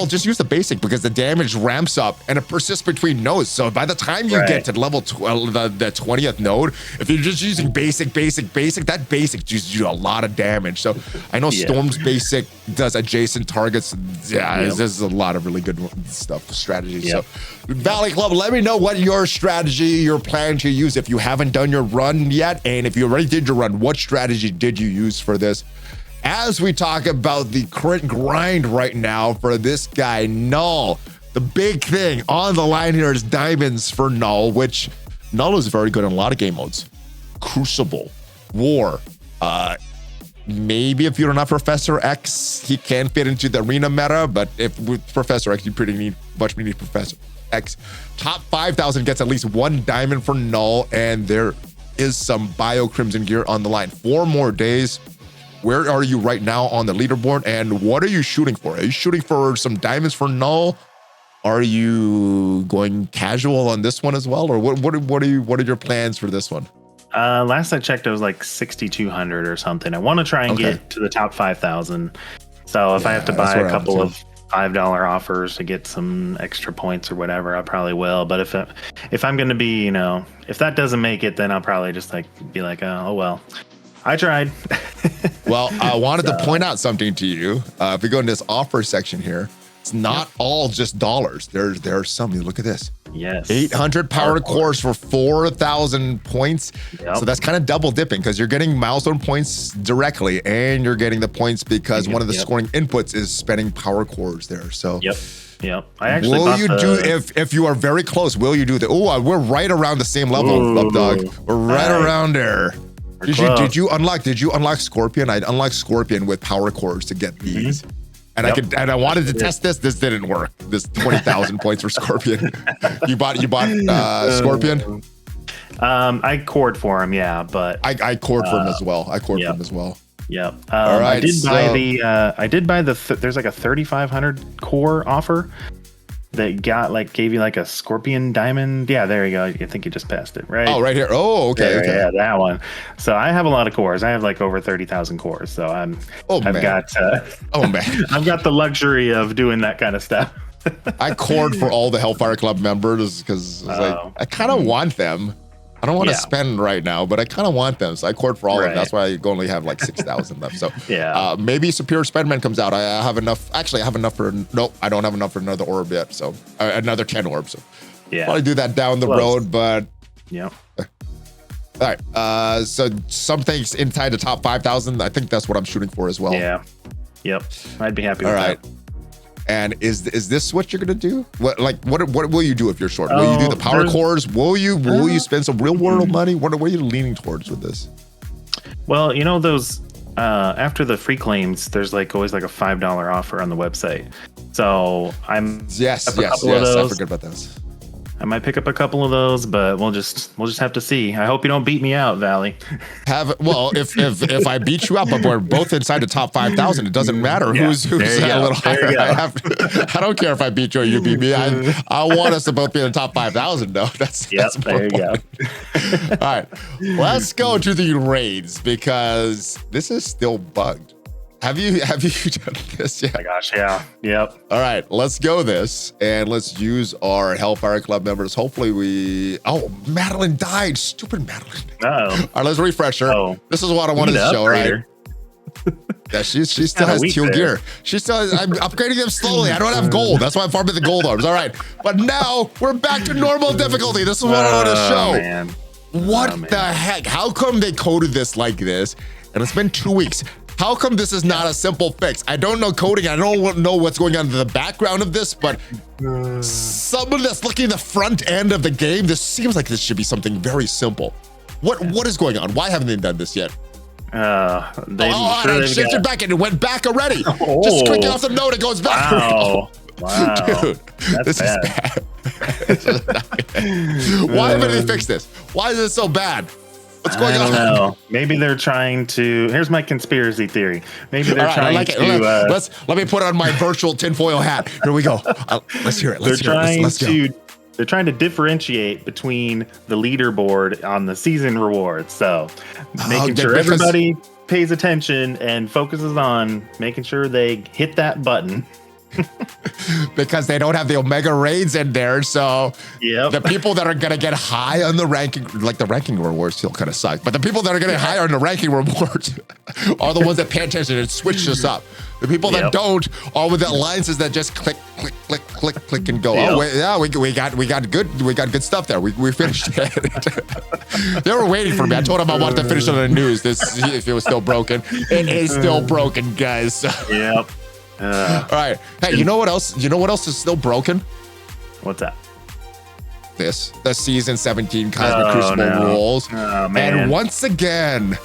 [SPEAKER 1] just use the basic because the damage ramps up and it persists between nodes. So by the time you get to level 12, the 20th node, if you're just using basic, that basic uses you a lot of damage. So I know Storm's basic does adjacent targets. There's a lot of really good stuff, strategies. So Valley Club, let me know what your strategy you're planning to use if you haven't done your run yet. And if you already did your run, what strategy did you use for this? As we talk about the current grind right now for this guy, Knull, the big thing on the line here is diamonds for Knull, which Knull is very good in a lot of game modes. Crucible, War, maybe if you don't have Professor X, he can fit into the arena meta, but if with Professor X, you pretty need Professor X. Top 5,000 gets at least 1 diamond for Knull, and there is some Bio Crimson gear on the line. 4 more days. Where are you right now on the leaderboard, and what are you shooting for? Are you shooting for some diamonds for Knull? Are you going casual on this one as well, or what are your plans for this one?
[SPEAKER 2] Last I checked, it was like 6,200 or something. I want to try and get to the top 5,000. So if I have to buy a couple of $5 offers to get some extra points or whatever, I probably will. But if I'm going to be, if that doesn't make it, then I'll probably just be like, oh well. I tried.
[SPEAKER 1] Well, I wanted to point out something to you. If we go in this offer section here, it's not all just dollars. There's some. Look at this.
[SPEAKER 2] Yes.
[SPEAKER 1] 800 power cores for 4,000 points. Yep. So that's kind of double dipping because you're getting milestone points directly, and you're getting the points because one of the scoring inputs is spending power cores there. So.
[SPEAKER 2] Yep. I actually
[SPEAKER 1] if you are very close, will you do that? Oh, we're right around the same level, Updog. We're right around there. Did you unlock Scorpion? I unlocked Scorpion with power cores to get these. And I wanted to test this. This didn't work. This 20,000 points for Scorpion. You bought Scorpion?
[SPEAKER 2] I cored for him, but
[SPEAKER 1] I cored for him as well. For him as well.
[SPEAKER 2] Yep.
[SPEAKER 1] All right.
[SPEAKER 2] I did buy there's like a 3,500 core offer that gave you like a Scorpion diamond. Yeah, there you go. I think you just passed it, right?
[SPEAKER 1] Oh, right here. Oh, okay.
[SPEAKER 2] Yeah, that one. So I have a lot of cores. I have like over 30,000 cores. So I've got the luxury of doing that kind of stuff.
[SPEAKER 1] I cored for all the Hellfire Club members because I kind of want them. I don't want to spend right now, but I kind of want them. So I cored for all of them. That's why I only have like 6,000 left. So maybe Superior Spider-Man comes out. I have enough. Actually, I have enough for, nope, I don't have enough for another orb yet. So another 10 orbs. So probably do that down the road, but.
[SPEAKER 2] Yeah.
[SPEAKER 1] All right. So some things inside the top 5,000. I think that's what I'm shooting for as well.
[SPEAKER 2] Yeah. Yep. I'd be happy with that.
[SPEAKER 1] And is this what you're gonna do? What will you do if you're short? Will you do the power cores? Will you spend some real world money? What are you leaning towards with this?
[SPEAKER 2] Well, those after the free claims, there's always like a $5 offer on the website. So I'm
[SPEAKER 1] yes. I forget about those.
[SPEAKER 2] I might pick up a couple of those, but we'll just have to see. I hope you don't beat me out, Valley.
[SPEAKER 1] If I beat you out, but we're both inside the top 5,000, it doesn't matter who's a little higher. I don't care if I beat you or you beat me. I want us to both be in the top 5,000, though. That's
[SPEAKER 2] there you go.
[SPEAKER 1] All right, let's go to the raids because this is still bugged. Have you done this yet?
[SPEAKER 2] Oh my gosh, yeah. Yep.
[SPEAKER 1] All right, let's go this and let's use our Hellfire Club members. Hopefully Madeline died. Stupid Madeline.
[SPEAKER 2] Uh-oh.
[SPEAKER 1] All right, let's refresh her. This is what I wanted to show, right? Yeah, she still has teal gear. I'm upgrading them slowly. I don't have gold. That's why I'm farming the gold orbs. All right, but now we're back to normal difficulty. This is what I want to show.
[SPEAKER 2] Man.
[SPEAKER 1] What the heck? How come they coded this like this? And it's been 2 weeks. How come this is not a simple fix? I don't know coding. I don't know what's going on in the background of this, but someone that's looking at the front end of the game, this seems like this should be something very simple. What is going on? Why haven't they done this yet? They shifted back and it went back already. Just clicking off the note, it goes back.
[SPEAKER 2] Wow.
[SPEAKER 1] Dude, this is bad. Why haven't they fixed this? Why is it so bad? What's going on?
[SPEAKER 2] I don't know. Maybe they're trying to. Here's my conspiracy theory. Maybe they're trying to.
[SPEAKER 1] Let me put on my virtual tinfoil hat. Here we go. Let's hear it. Let's go.
[SPEAKER 2] They're trying to differentiate between the leaderboard on the season rewards. So making sure everybody pays attention and focuses on making sure they hit that button.
[SPEAKER 1] Because they don't have the Omega raids in there, so the people that are gonna get high on the ranking, like the ranking rewards still kind of suck, but the people that are gonna get higher on the ranking rewards are the ones that pay attention and switch this up. The people that don't are with the alliances that just click and go. Oh wait, yeah, we got good stuff there. We finished it. They were waiting for me. I told them I wanted to finish on the news. If it was still broken, it is still broken, guys.
[SPEAKER 2] Yep.
[SPEAKER 1] All right. Hey, you know what else? You know what else is still broken?
[SPEAKER 2] What's that?
[SPEAKER 1] The season 17 Cosmic Crucible rules.
[SPEAKER 2] Oh, man.
[SPEAKER 1] And once again,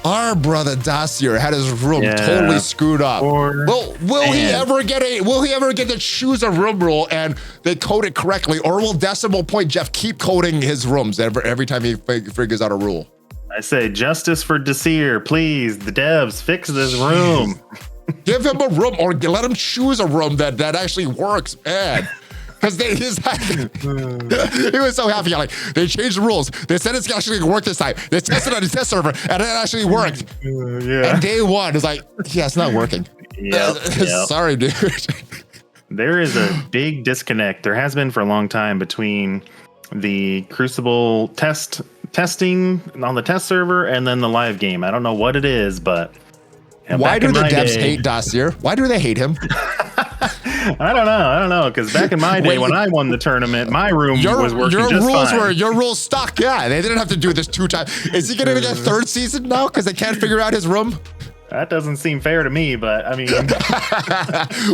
[SPEAKER 1] our brother Dacier had his room totally screwed up. Will he ever get to choose a room rule and they code it correctly, or will Decimal Point Jeff keep coding his rooms every time he figures out a rule?
[SPEAKER 2] I say justice for Dacier, please. The devs, fix this room.
[SPEAKER 1] Give him a room, or let him choose a room that actually works, man. Because he was so happy. Like, they changed the rules. They said it's actually going to work this time. They tested on the test server, and it actually worked. And day one, it's like, yeah, it's not working. Sorry, dude.
[SPEAKER 2] There is a big disconnect. There has been for a long time between the Crucible testing on the test server and then the live game. I don't know what it is, but...
[SPEAKER 1] Why do the devs hate Dacier? Why do they hate him?
[SPEAKER 2] I don't know. Because back in my day, when I won the tournament, my room was working just fine.
[SPEAKER 1] Your rules stuck. Yeah, they didn't have to do this 2 times. Is he going to get third season now because they can't figure out his room?
[SPEAKER 2] That doesn't seem fair to me, but I mean...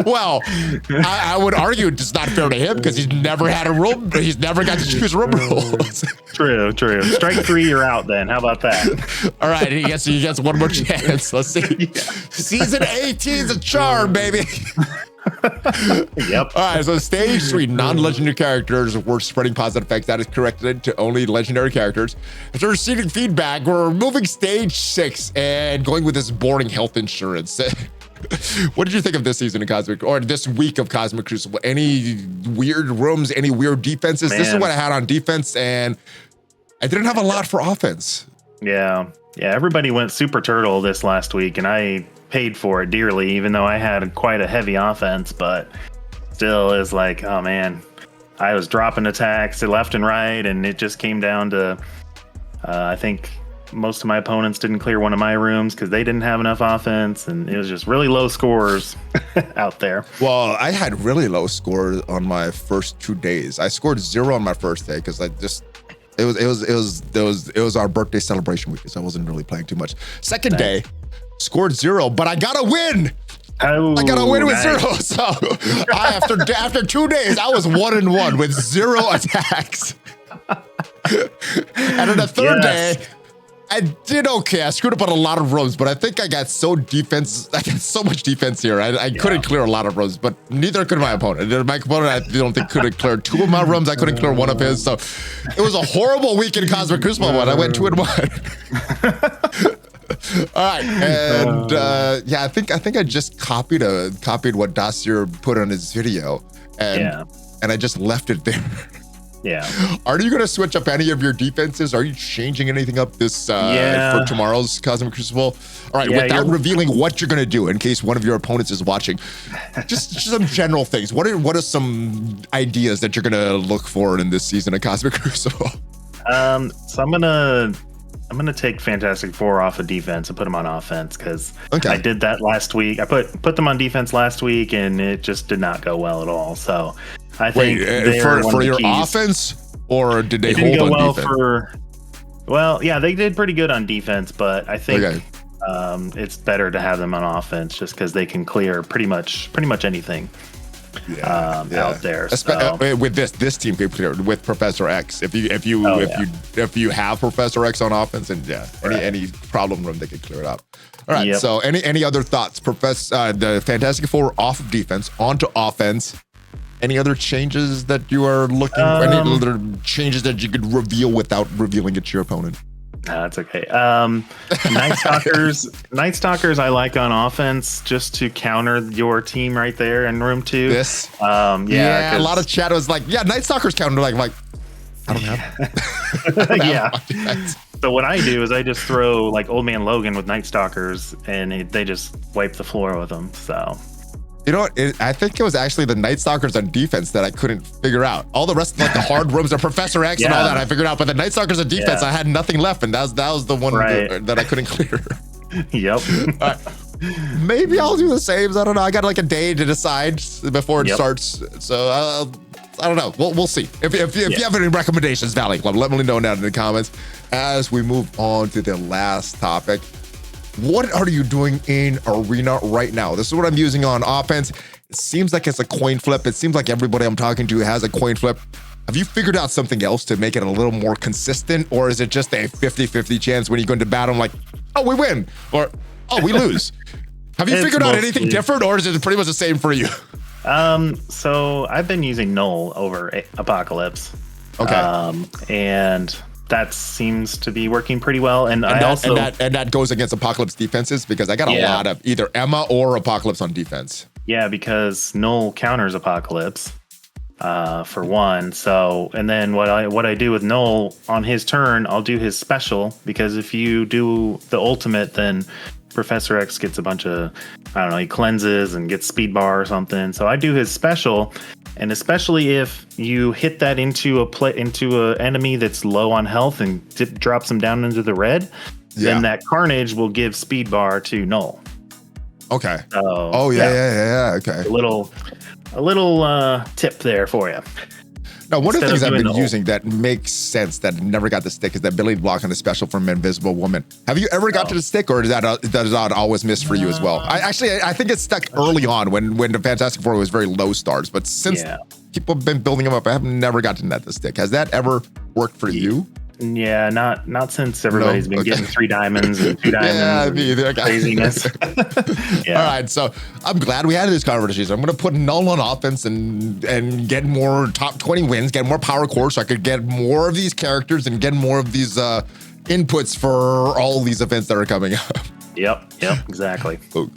[SPEAKER 1] Well, I would argue it's not fair to him because he's never had a room. He's never got to choose room rules.
[SPEAKER 2] True. Strike 3, you're out then. How about that?
[SPEAKER 1] All right, he gets one more chance. Let's see. Season 18's a charm, baby.
[SPEAKER 2] Yep.
[SPEAKER 1] All right, so stage 3, non-legendary characters were spreading positive effects. That is corrected to only legendary characters. After receiving feedback, we're removing stage 6 and going with this boring health insurance. What did you think of this season of Cosmic, or this week of Cosmic Crucible? Any weird rooms, any weird defenses? Man. This is what I had on defense, and I didn't have a lot for offense.
[SPEAKER 2] Yeah, everybody went super turtle this last week, and I paid for it dearly, even though I had quite a heavy offense, but still is like, oh man, I was dropping attacks left and right, and it just came down to I think most of my opponents didn't clear one of my rooms because they didn't have enough offense, and it was just really low scores out there.
[SPEAKER 1] Well, I had really low scores on my first 2 days. I scored 0 on my first day because it was our birthday celebration week, so I wasn't really playing too much. Second day, scored 0, but I got a win. I got a win with 0. So after 2 days, I was 1-1 with 0 attacks. And on the third day, I did okay. I screwed up on a lot of rooms, but I think I got so much defense here. I couldn't clear a lot of rooms, but neither could my opponent. My opponent, I don't think, could have cleared 2 of my rooms. I couldn't clear 1 of his. So it was a horrible week in Cosmic Crucible. I went 2-1. All right, and I think I just copied what Dacier put on his video, and I just left it there.
[SPEAKER 2] Yeah.
[SPEAKER 1] Are you going to switch up any of your defenses? Are you changing anything up this for tomorrow's Cosmic Crucible? All right, without revealing what you're going to do, in case one of your opponents is watching, just some general things. What are some ideas that you're going to look for in this season of Cosmic Crucible?
[SPEAKER 2] So I'm gonna take Fantastic Four off of defense and put them on offense because I did that last week. I put them on defense last week and it just did not go well at all. So I think
[SPEAKER 1] for your offense, or did they hold on
[SPEAKER 2] well
[SPEAKER 1] defense?
[SPEAKER 2] Well, yeah, they did pretty good on defense, but I think it's better to have them on offense just because they can clear pretty much anything. Out there.
[SPEAKER 1] With this team can clear with Professor X. If you have Professor X on offense, and any problem room they can clear it up. All right. Yep. So any other thoughts? The Fantastic Four off of defense onto offense. Any other changes that you are looking? Any other changes that you could reveal without revealing it to your opponent?
[SPEAKER 2] No, that's okay. Night Stalkers I like on offense just to counter your team right there in room 2.
[SPEAKER 1] A lot of chat was like, Night Stalkers counter, like I don't have
[SPEAKER 2] So what I do is I just throw like Old Man Logan with Night Stalkers, and they just wipe the floor with them. So.
[SPEAKER 1] You know what? I think it was actually the Night Stalkers on defense that I couldn't figure out. All the rest, like the hard rooms, the Professor X and all that, I figured out. But the Night Stalkers on defense, I had nothing left, and that was the one that I couldn't clear.
[SPEAKER 2] Yep.
[SPEAKER 1] Maybe I'll do the same. I don't know. I got like a day to decide before it starts. So I don't know. We'll see. If you have any recommendations, Valley, let me know down in the comments. As we move on to the last topic. What are you doing in Arena right now? This is what I'm using on offense. It seems like it's a coin flip. It seems like everybody I'm talking to has a coin flip. Have you figured out something else to make it a little more consistent? Or is it just a 50-50 chance when you go into battle, I'm like, oh, we win, or oh, we lose? Have you figured out anything different, or is it pretty much the same for you?
[SPEAKER 2] So I've been using Knull over Apocalypse.
[SPEAKER 1] Okay.
[SPEAKER 2] And that seems to be working pretty well. And that
[SPEAKER 1] goes against Apocalypse defenses, because I got a lot of either Emma or Apocalypse on defense.
[SPEAKER 2] Yeah, because Knull counters Apocalypse for one. So, and then what I do with Knull on his turn, I'll do his special, because if you do the ultimate, then Professor X gets a bunch of, I don't know, he cleanses and gets speed bar or something. So I do his special. And especially if you hit that into a enemy that's low on health and drops them down into the red, then that Carnage will give speed bar to Knull.
[SPEAKER 1] Okay.
[SPEAKER 2] So,
[SPEAKER 1] Okay.
[SPEAKER 2] A little tip there for you.
[SPEAKER 1] Now, one of the things I've been using that makes sense that never got the stick is that ability block on the special from Invisible Woman. Have you ever got to the stick, or does that always miss for you as well? I think it's stuck early on when the Fantastic Four was very low stars, but since people have been building them up, I have never gotten that to stick. Has that ever worked for you?
[SPEAKER 2] Yeah, not since everybody's been getting 3 diamonds and 2 diamonds.
[SPEAKER 1] Me either.
[SPEAKER 2] Craziness.
[SPEAKER 1] All right, so I'm glad we had this conversation. I'm going to put Knull on offense and get more top 20 wins, get more power core, so I could get more of these characters and get more of these inputs for all these events that are coming up.
[SPEAKER 2] Yep, exactly.
[SPEAKER 1] All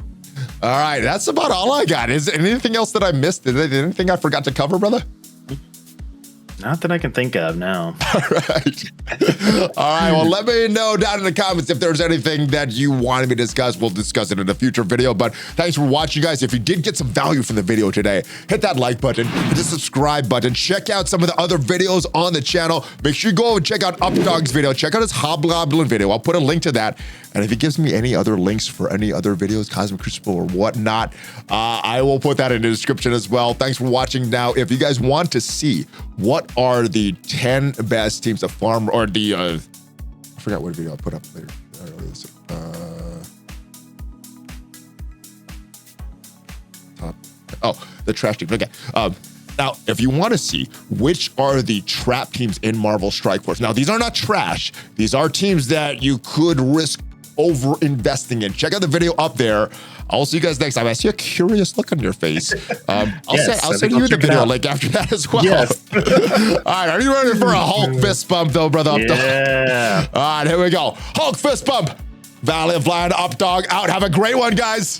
[SPEAKER 1] right, that's about all I got. Is there anything else that I missed? Is there anything I forgot to cover, brother?
[SPEAKER 2] Not that I can think of, no.
[SPEAKER 1] All right. Well, let me know down in the comments if there's anything that you wanted me to discuss. We'll discuss it in a future video. But thanks for watching, guys. If you did get some value from the video today, hit that like button, hit the subscribe button. Check out some of the other videos on the channel. Make sure you go and check out Updog's video. Check out his Hobgoblin video. I'll put a link to that. And if he gives me any other links for any other videos, Cosmic Crucible or whatnot, I will put that in the description as well. Thanks for watching. Now, if you guys want to see what are the 10 best teams to farm, or the, I forgot what video I'll put up later. The trash team. Okay. Now, if you want to see which are the trap teams in Marvel Strike Force. Now, these are not trash. These are teams that you could risk over investing in. Check out the video up there. I'll see you guys next time. I see a curious look on your face. I'll send you the video link after that as well. Yes. All right, are you ready for a Hulk fist bump though, brother?
[SPEAKER 2] Yeah.
[SPEAKER 1] All right, here we go. Hulk fist bump. ValleyFlyin, Updog out. Have a great one, guys.